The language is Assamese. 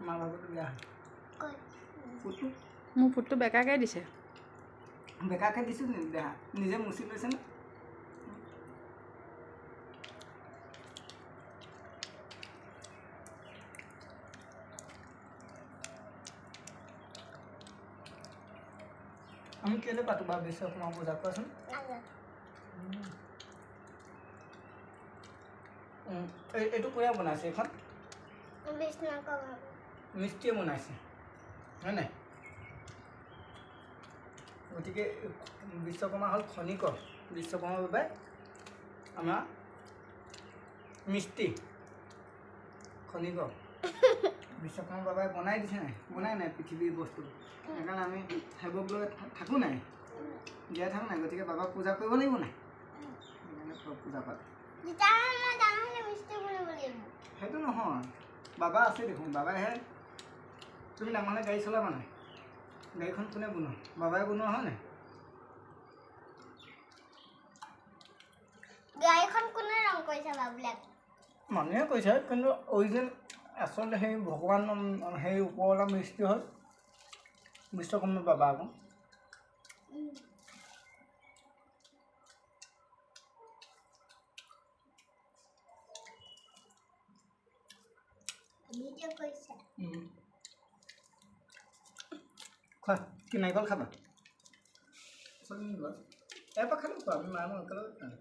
মা ভাগৰটো বেয়া ফুটটো মোৰ ফুটটো বেকাকৈ দিছে বেকাকৈ দিছোঁ নি দেহা নিজে মুচি লৈছে নে আমি কেলে পাতো বাৰু বিশ্বকৰ্মা পূজা কোৱাচোন এইটো কোনে বনাইছে এইখন মিস্ত্ৰীয়ে বনাইছে হয় নাই গতিকে বিশ্বকৰ্মা হ'ল খনিকৰ বিশ্বকৰ্মাৰ বাবে আমাৰ মিস্ত্ৰী খনিকৰ বিশ্বকৰ্মাৰ বাবাই বনাই দিছে নাই বনাই নাই পৃথিৱীৰ বস্তু সেইকাৰণে আমি সেইবোৰক লৈ থাকোঁ নাই জীয়াই থাকোঁ নাই গতিকে বাবাক পূজা কৰিব লাগিব নাই সেইকাৰণে পূজা পাত সেইটো নহয় বাবা আছে দেখোন বাবাইহে তুমি ডাঙৰ হ'লে গাড়ী চলাবা নাই গাড়ীখন কোনে বনোৱা বাবাই বনোৱা হয় নাই গাড়ীখন কোনে ৰং কৰিছে বাবুলাক মানুহে কৈছে কিন্তু অৰিজিনেল আচলতে সেই ভগৱান সেই ওপৰৱালা মিস্ত্ৰী হ'ল বিশ্বকৰ্মা বাবা আকৌ খোৱা কি নাৰিকল খাবা এবাৰ খালোঁ খোৱা আমি মা একেলগে খাওঁ